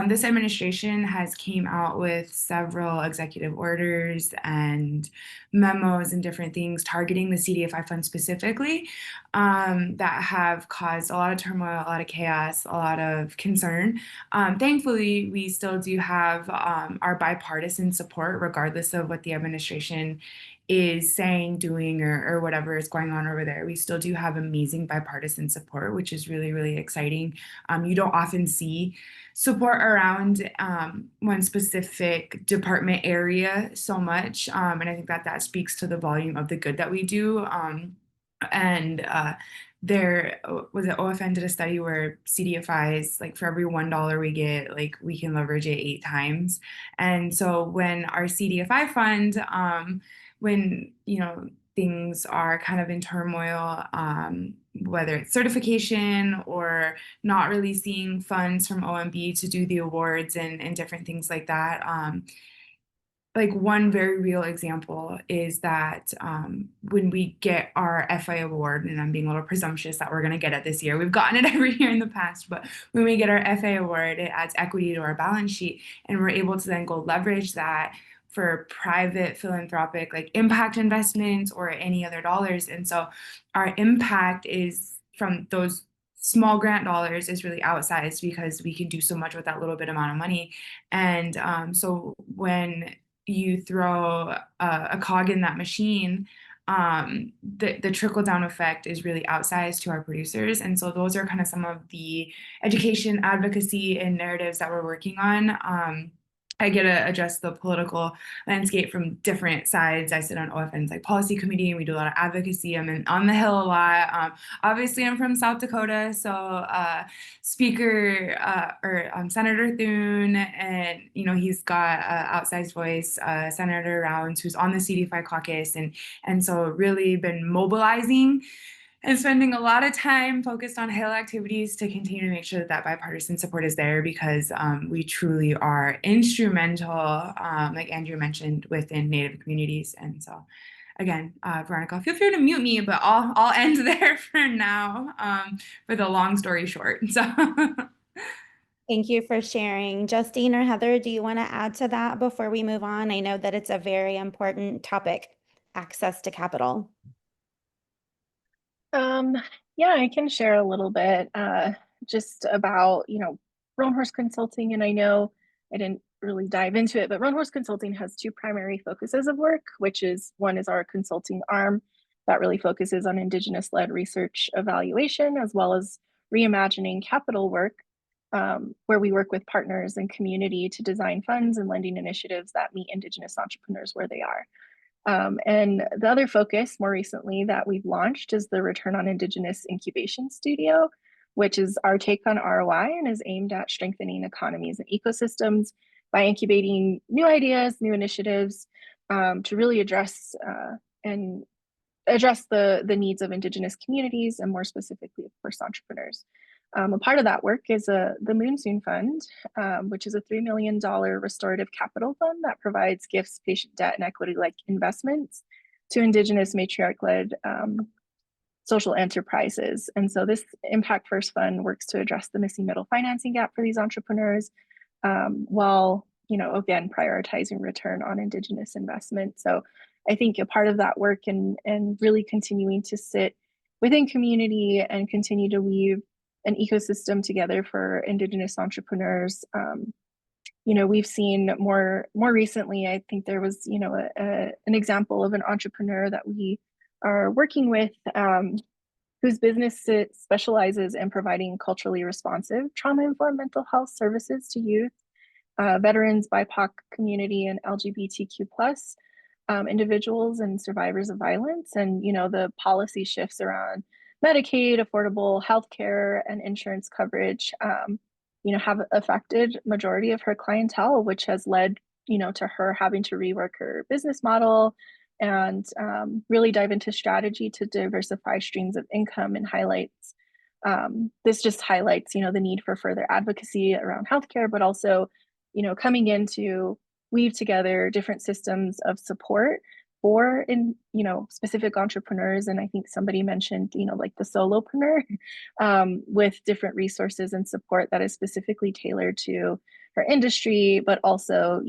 This administration has came out with several executive orders and memos and different things targeting the CDFI fund specifically, that have caused a lot of turmoil, a lot of chaos, a lot of concern. Thankfully, we still do have our bipartisan support, regardless of what the administration is saying, doing, or whatever is going on over there. We still do have amazing bipartisan support, which is really, really exciting. You don't often see support around one specific department area so much. And I think that speaks to the volume of the good that we do. There was an OFN did a study where CDFIs, like for every $1 we get, like we can leverage it 8 times. And so when our CDFI fund, when things are kind of in turmoil, whether it's certification or not releasing funds from OMB to do the awards and different things like that. Like one very real example is that when we get our FI award, and I'm being a little presumptuous that we're going to get it this year, we've gotten it every year in the past, but when we get our FI award, it adds equity to our balance sheet, and we're able to then go leverage that for private philanthropic, like impact investments or any other dollars. And so our impact is from those small grant dollars is really outsized, because we can do so much with that little bit amount of money. And so when you throw a cog in that machine, the trickle down effect is really outsized to our producers. And so those are kind of some of the education, advocacy, and narratives that we're working on. I get to address the political landscape from different sides. I sit on OFN's like policy committee, and we do a lot of advocacy. I'm on the Hill a lot. Obviously, I'm from South Dakota, so Speaker or Senator Thune, and he's got an outsized voice. Senator Rounds, who's on the CDFI caucus, and so really been mobilizing and spending a lot of time focused on Hill activities to continue to make sure that bipartisan support is there, because we truly are instrumental, like Andrew mentioned, within Native communities. And so, again, Veronica, feel free to mute me, but I'll end there for now, for the long story short. So. Thank you for sharing. Justine or Heather, do you want to add to that before we move on? I know that it's a very important topic, access to capital. Yeah, I can share a little bit just about, Roan Horse Consulting. And I know I didn't really dive into it, but Roan Horse Consulting has 2 primary focuses of work, which is one is our consulting arm that really focuses on Indigenous-led research evaluation, as well as reimagining capital work, where we work with partners and community to design funds and lending initiatives that meet Indigenous entrepreneurs where they are. And the other focus more recently that we've launched is the Return on Indigenous Incubation Studio, which is our take on ROI and is aimed at strengthening economies and ecosystems by incubating new ideas, new initiatives, to really address the needs of Indigenous communities, and more specifically, of course, entrepreneurs. A part of that work is the Moonsoon Fund, which is a $3 million restorative capital fund that provides gifts, patient debt, and equity-like investments to Indigenous matriarch-led social enterprises. And so this Impact First Fund works to address the missing middle financing gap for these entrepreneurs, while, again, prioritizing return on Indigenous investment. So I think a part of that work and really continuing to sit within community and continue to weave an ecosystem together for Indigenous entrepreneurs. We've seen more recently, I think there was, an example of an entrepreneur that we are working with, whose business specializes in providing culturally responsive trauma-informed mental health services to youth, veterans, BIPOC community, and LGBTQ+. individuals and survivors of violence. And, the policy shifts around Medicaid, affordable healthcare, and insurance coverage, have affected majority of her clientele, which has led, to her having to rework her business model and really dive into strategy to diversify streams of income, and highlights this just highlights, the need for further advocacy around healthcare, but also, coming in to weave together different systems of support for specific entrepreneurs. And I think somebody mentioned, like the solopreneur, with different resources and support that is specifically tailored to her industry, but also,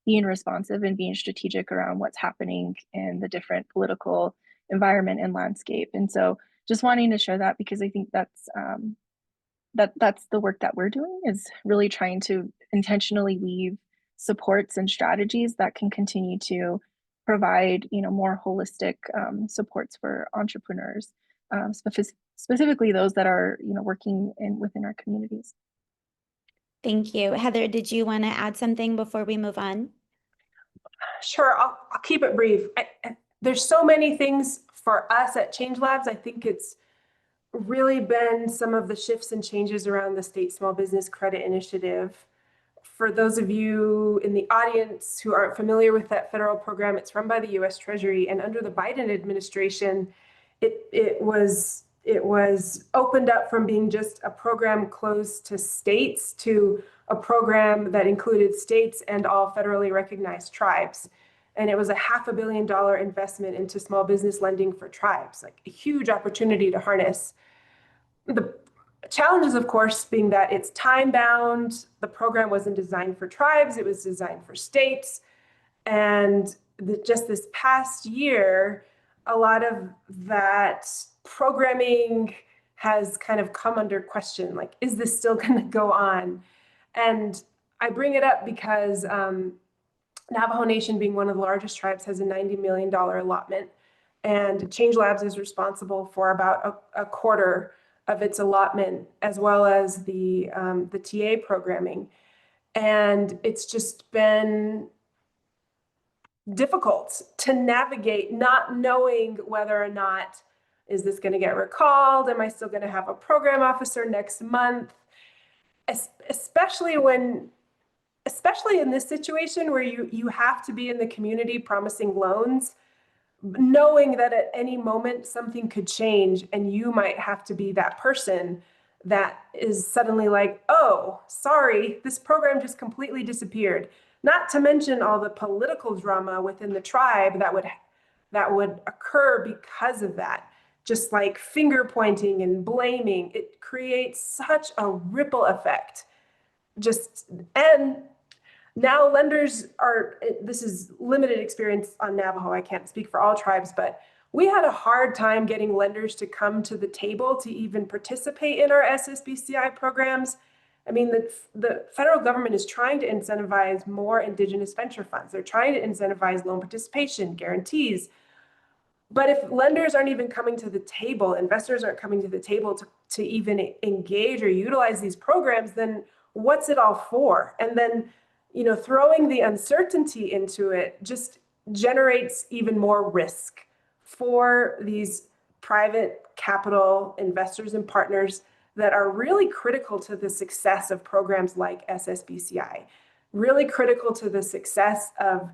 being responsive and being strategic around what's happening in the different political environment and landscape. And so just wanting to share that, because I think that's that's the work that we're doing, is really trying to intentionally weave supports and strategies that can continue to provide, more holistic supports for entrepreneurs, specifically those that are, working within our communities. Thank you. Heather, did you want to add something before we move on? Sure, I'll keep it brief. There's so many things for us at Change Labs. I think it's really been some of the shifts and changes around the State Small Business Credit Initiative. For those of you in the audience who aren't familiar with that federal program, it's run by the U.S. Treasury, and under the Biden administration, it was opened up from being just a program closed to states to a program that included states and all federally recognized tribes. And it was a $500 million investment into small business lending for tribes, like a huge opportunity to harness. The challenges, of course, being that it's time bound. The program wasn't designed for tribes, it was designed for states. And just this past year, a lot of that programming has kind of come under question. Like, is this still going to go on? And I bring it up because Navajo Nation, being one of the largest tribes, has a $90 million allotment. And Change Labs is responsible for about a quarter of its allotment, as well as the TA programming. And it's just been difficult to navigate, not knowing whether or not, is this going to get recalled? Am I still going to have a program officer next month? Especially in this situation where you have to be in the community promising loans, knowing that at any moment something could change and you might have to be that person that is suddenly like, oh, sorry, this program just completely disappeared. Not to mention all the political drama within the tribe that would occur because of that. Just like finger pointing and blaming, it creates such a ripple effect. And now lenders are, this is limited experience on Navajo, I can't speak for all tribes, but we had a hard time getting lenders to come to the table to even participate in our SSBCI programs. I mean, the federal government is trying to incentivize more Indigenous venture funds. They're trying to incentivize loan participation, guarantees. But if lenders aren't even coming to the table, investors aren't coming to the table to even engage or utilize these programs, then what's it all for? And then, throwing the uncertainty into it just generates even more risk for these private capital investors and partners that are really critical to the success of programs like SSBCI, really critical to the success of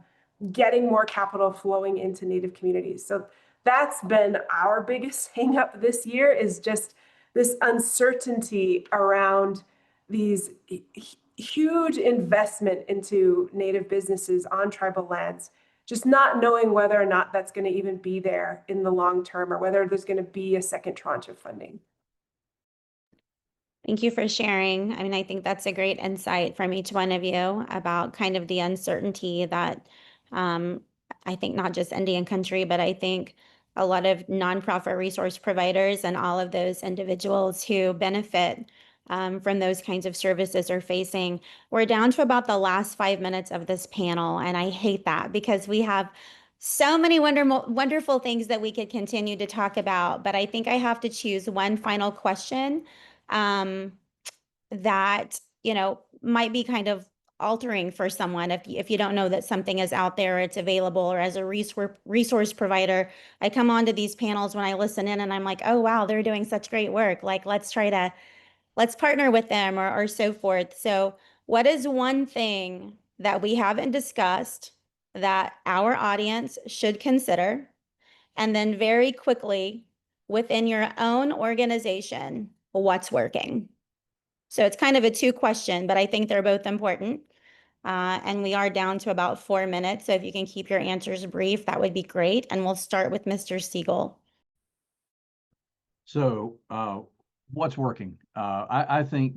getting more capital flowing into Native communities. So that's been our biggest hang up this year, is just this uncertainty around these huge investment into Native businesses on tribal lands, just not knowing whether or not that's going to even be there in the long term, or whether there's going to be a second tranche of funding. Thank you for sharing. I mean, I think that's a great insight from each one of you about kind of the uncertainty that I think not just Indian country, but I think a lot of nonprofit resource providers and all of those individuals who benefit from those kinds of services are facing. We're down to about the last 5 minutes of this panel, and I hate that because we have so many wonderful things that we could continue to talk about, but I think I have to choose one final question that, might be kind of altering for someone if you don't know that something is out there, it's available, or as a resource provider, I come onto these panels when I listen in and I'm like, oh wow, they're doing such great work. Like let's partner with them or so forth. So what is one thing that we haven't discussed that our audience should consider? And then very quickly, within your own organization, what's working? So it's kind of a two question, but I think they're both important. And we are down to about 4 minutes. So if you can keep your answers brief, that would be great. And we'll start with Mr. Siegel. So what's working? I think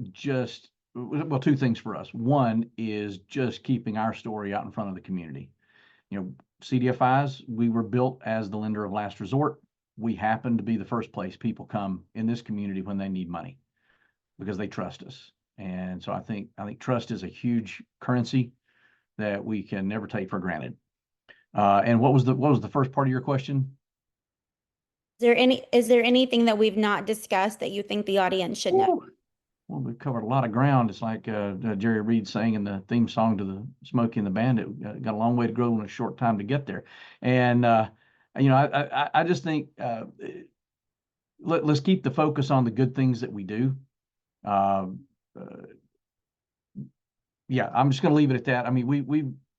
well, two things for us. One is just keeping our story out in front of the community. You know, CDFIs, we were built as the lender of last resort. We happen to be the first place people come in this community when they need money because they trust us. And so I think trust is a huge currency that we can never take for granted. And what was the first part of your question? Is there anything that we've not discussed that you think the audience should know? Well, we've covered a lot of ground. It's like Jerry Reed sang in the theme song to the Smokey and the Bandit. Got a long way to go in a short time to get there. And you know, I just think let's keep the focus on the good things that we do. Yeah, I'm just going to leave it at that. I mean,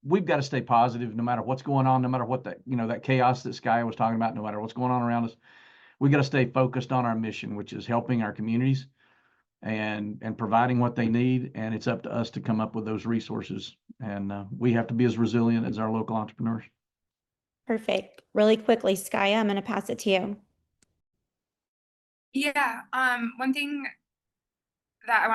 we've got to stay positive no matter what's going on, no matter what that chaos that Sky was talking about, no matter what's going on around us. We got to stay focused on our mission, which is helping our communities and providing what they need. And it's up to us to come up with those resources. And we have to be as resilient as our local entrepreneurs. Perfect. Really quickly, Skya, I'm going to pass it to you. Yeah, one thing that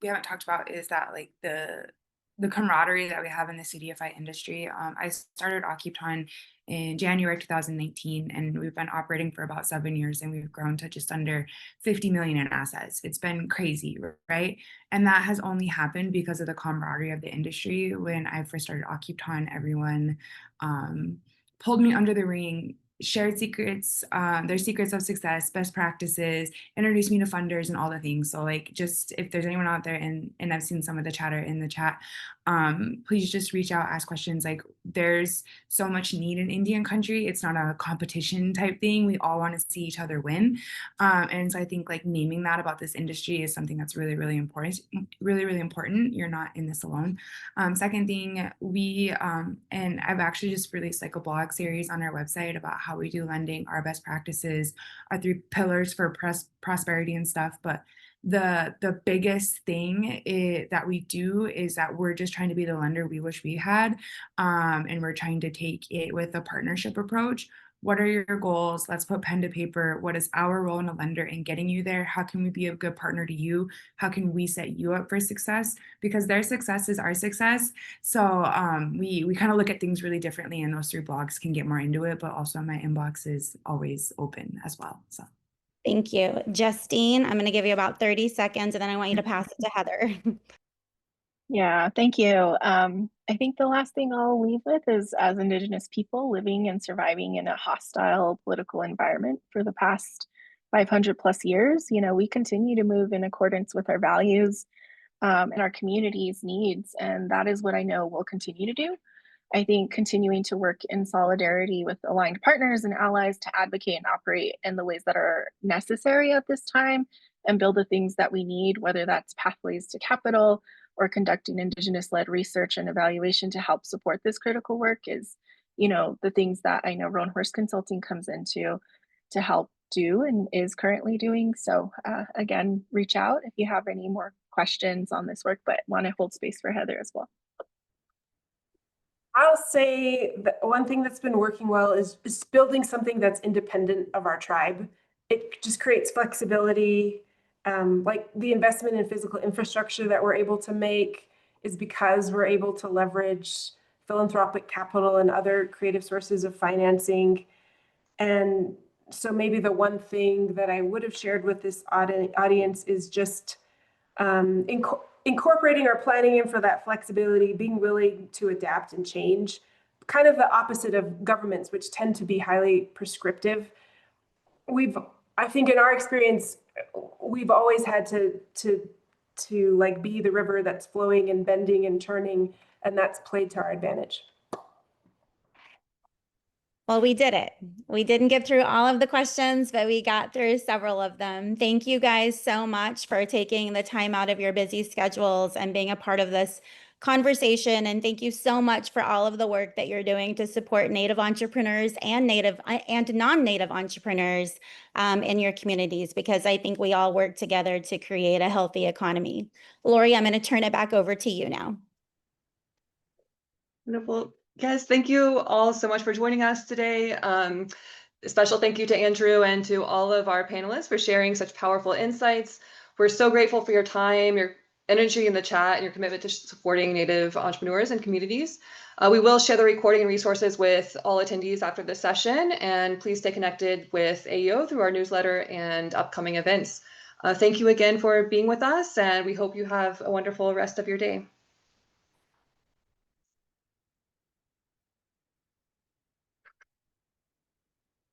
we haven't talked about is that like the camaraderie that we have in the CDFI industry. I started Occupton in January 2019, and we've been operating for about 7 years, and we've grown to just under 50 million in assets. It's been crazy, right? And that has only happened because of the camaraderie of the industry. When I first started Occupton, everyone pulled me under the ring, shared secrets, their secrets of success, best practices, introduced me to funders and all the things. So like, just if there's anyone out there, and I've seen some of the chatter in the chat, please just reach out, ask questions. Like, there's so much need in Indian country. It's not a competition type thing. We all want to see each other win. And so I think like naming that about this industry is something that's really, really important. Really, really important. You're not in this alone. Second thing, and I've actually just released like a blog series on our website about how we do lending, our best practices, our 3 pillars for prosperity and stuff. But the biggest thing that we do is that we're just trying to be the lender we wish we had, and we're trying to take it with a partnership approach. What are your goals? Let's put pen to paper. What is our role in a lender in getting you there? How can we be a good partner to you? How can we set you up for success? Because their success is our success. So we kind of look at things really differently, and those 3 blogs can get more into it, but also my inbox is always open as well. So. Thank you. Justine, I'm going to give you about 30 seconds, and then I want you to pass it to Heather. Yeah, thank you. I think the last thing I'll leave with is, as Indigenous people living and surviving in a hostile political environment for the past 500 plus years, you know, we continue to move in accordance with our values and our community's needs. And that is what I know we'll continue to do. I think continuing to work in solidarity with aligned partners and allies to advocate and operate in the ways that are necessary at this time and build the things that we need, whether that's pathways to capital or conducting Indigenous-led research and evaluation to help support this critical work, is, you know, the things that I know Roan Horse Consulting comes into to help do and is currently doing. So again, reach out if you have any more questions on this work, but want to hold space for Heather as well. I'll say that one thing that's been working well is building something that's independent of our tribe. It just creates flexibility. Like the investment in physical infrastructure that we're able to make is because we're able to leverage philanthropic capital and other creative sources of financing. And so maybe the one thing that I would have shared with this audience is just incorporating our planning in for that flexibility, being willing to adapt and change, kind of the opposite of governments, which tend to be highly prescriptive. I think in our experience, we've always had to to like be the river that's flowing and bending and turning, and that's played to our advantage. Well, we did it. We didn't get through all of the questions, but we got through several of them. Thank you guys so much for taking the time out of your busy schedules and being a part of this conversation. And thank you so much for all of the work that you're doing to support Native entrepreneurs and non-Native entrepreneurs in your communities, because I think we all work together to create a healthy economy. Lori, I'm going to turn it back over to you now. Wonderful. Guys, thank you all so much for joining us today. A special thank you to Andrew and to all of our panelists for sharing such powerful insights. We're so grateful for your time, your energy in the chat, and your commitment to supporting Native entrepreneurs and communities. We will share the recording and resources with all attendees after this session, and please stay connected with AEO through our newsletter and upcoming events. Thank you again for being with us, and we hope you have a wonderful rest of your day.